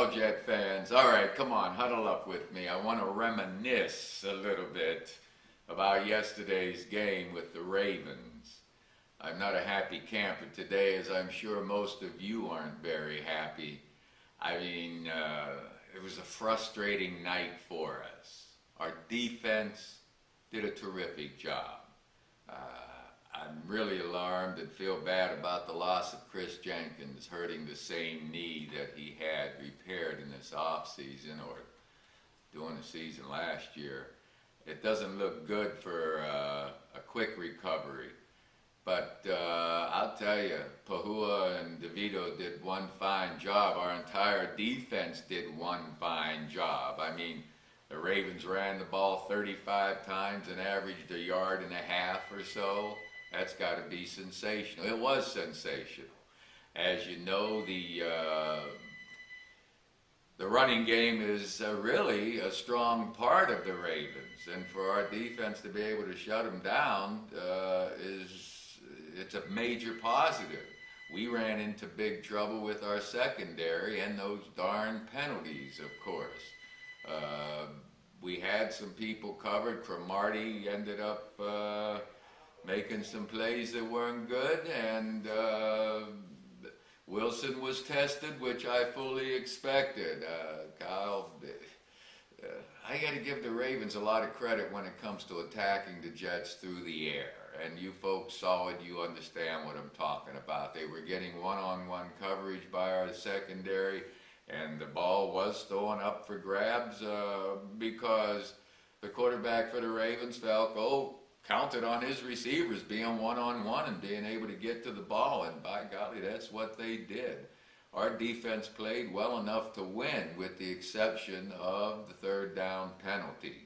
well, Jet fans. All right, come on, huddle up with me. I want to reminisce a little bit about yesterday's game with the Ravens. I'm not a happy camper today, as I'm sure most of you aren't very happy. I mean, it was a frustrating night for us. Our defense did a terrific job. I'm really alarmed and feel bad about the loss of Chris Jenkins hurting the same knee that he had repaired in this offseason or during the season last year. It doesn't look good for a quick recovery. But I'll tell you, Pahua and DeVito did one fine job. Our entire defense did one fine job. I mean, the Ravens ran the ball 35 times and averaged 1.5 yards or so. That's got to be sensational. It was sensational. As you know, the running game is really a strong part of the Ravens, and for our defense to be able to shut them down it's a major positive. We ran into big trouble with our secondary and those darn penalties, of course. We had some people covered. Cromartie ended up making some plays that weren't good, and Wilson was tested, which I fully expected. Kyle, I got to give the Ravens a lot of credit when it comes to attacking the Jets through the air. And you folks saw it, you understand what I'm talking about. They were getting one-on-one coverage by our secondary, and the ball was thrown up for grabs because the quarterback for the Ravens, Falco, counted on his receivers being one-on-one and being able to get to the ball, and by golly, that's what they did. Our defense played well enough to win, with the exception of the third down penalties.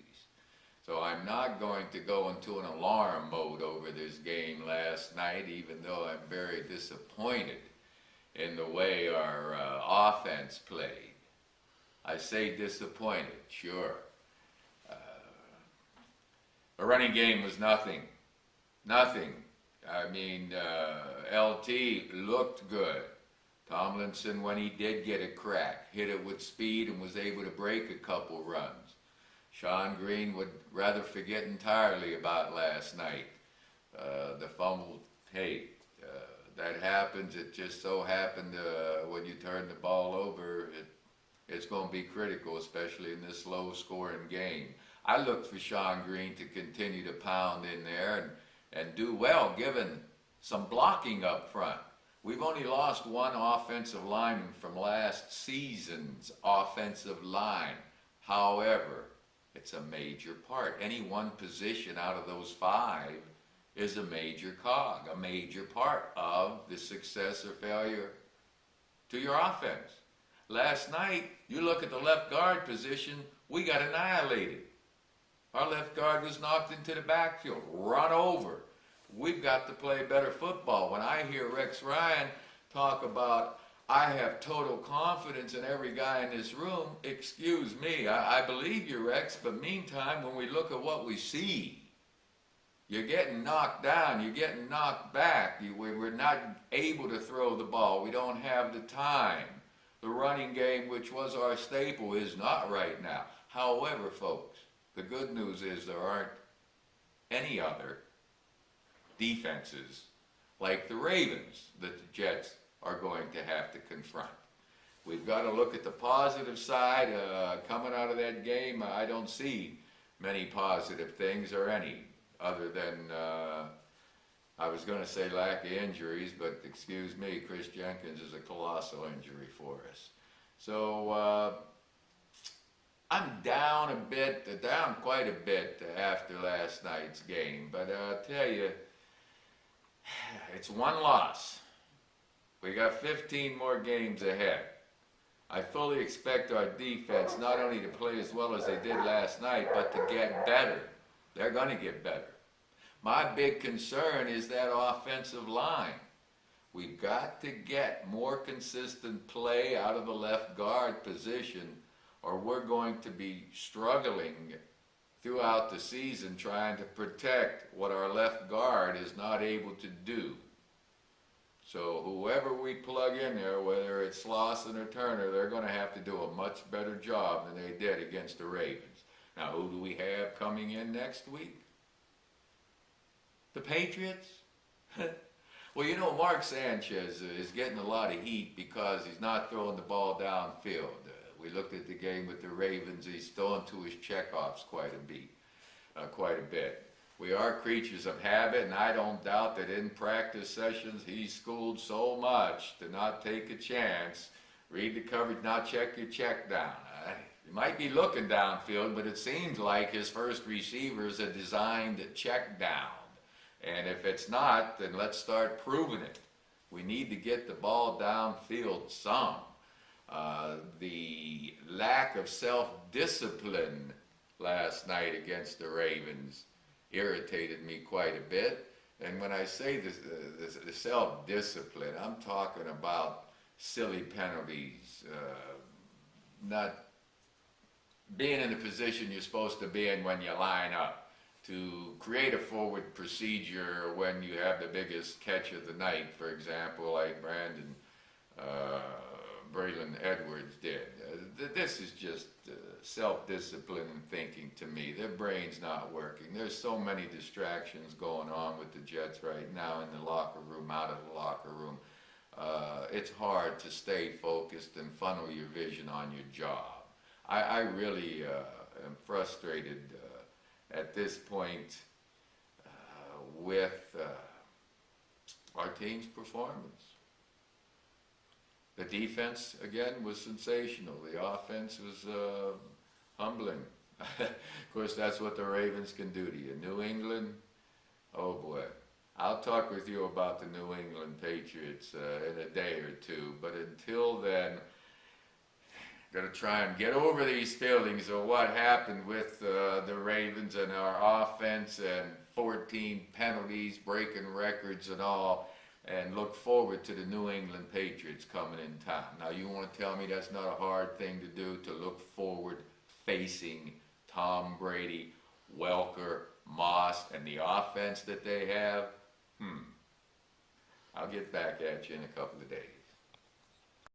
So I'm not going to go into an alarm mode over this game last night, even though I'm very disappointed in the way our offense played. I say disappointed, sure. The running game was nothing. I mean, LT looked good. Tomlinson, when he did get a crack, hit it with speed and was able to break a couple runs. Sean Green would rather forget entirely about last night. The fumble, hey, that happens. It just so happened when you turn the ball over, it's going to be critical, especially in this low-scoring game. I look for Sean Green to continue to pound in there and do well, given some blocking up front. We've only lost one offensive lineman from last season's offensive line. However, it's a major part. Any one position out of those 5 is a major cog, a major part of the success or failure to your offense. Last night, you look at the left guard position, we got annihilated. Our left guard was knocked into the backfield, run over. We've got to play better football. When I hear Rex Ryan talk about, I have total confidence in every guy in this room, excuse me, I believe you, Rex, but meantime, when we look at what we see, you're getting knocked down, you're getting knocked back, we're not able to throw the ball, we don't have the time. The running game, which was our staple, is not right now. However, folks, the good news is there aren't any other defenses like the Ravens that the Jets are going to have to confront. We've got to look at the positive side. Coming out of that game, I don't see many positive things, or any, other than, I was going to say lack of injuries, but excuse me, Chris Jenkins is a colossal injury for us. So I'm down quite a bit after last night's game, but I'll tell you, it's one loss. We got 15 more games ahead. I fully expect our defense not only to play as well as they did last night, but to get better. They're going to get better. My big concern is that offensive line. We've got to get more consistent play out of the left guard position, or we're going to be struggling throughout the season trying to protect what our left guard is not able to do. So whoever we plug in there, whether it's Slauson or Turner, they're going to have to do a much better job than they did against the Ravens. Now, who do we have coming in next week? The Patriots? Well, you know, Mark Sanchez is getting a lot of heat because he's not throwing the ball downfield. We looked at the game with the Ravens. He's throwing to his checkoffs quite a bit. We are creatures of habit, and I don't doubt that in practice sessions he's schooled so much to not take a chance, read the coverage, not check your check down. You might be looking downfield, but it seems like his first receivers are designed to check down. And if it's not, then let's start proving it. We need to get the ball downfield some. The lack of self-discipline last night against the Ravens irritated me quite a bit. And when I say this, the self-discipline, I'm talking about silly penalties, not being in the position you're supposed to be in when you line up, to create a forward procedure when you have the biggest catch of the night, for example, like Braylon Edwards did. This is just self-discipline and thinking to me. Their brain's not working. There's so many distractions going on with the Jets right now in the locker room, out of the locker room. It's hard to stay focused and funnel your vision on your job. I really am frustrated at this point with our team's performance. The defense, again, was sensational. The offense was humbling. Of course, that's what the Ravens can do to you. New England, oh boy. I'll talk with you about the New England Patriots in a day or two, but until then, going to try and get over these feelings of what happened with the Ravens and our offense and 14 penalties, breaking records and all, and look forward to the New England Patriots coming in town. Now, you want to tell me that's not a hard thing to do, to look forward facing Tom Brady, Welker, Moss, and the offense that they have? I'll get back at you in a couple of days.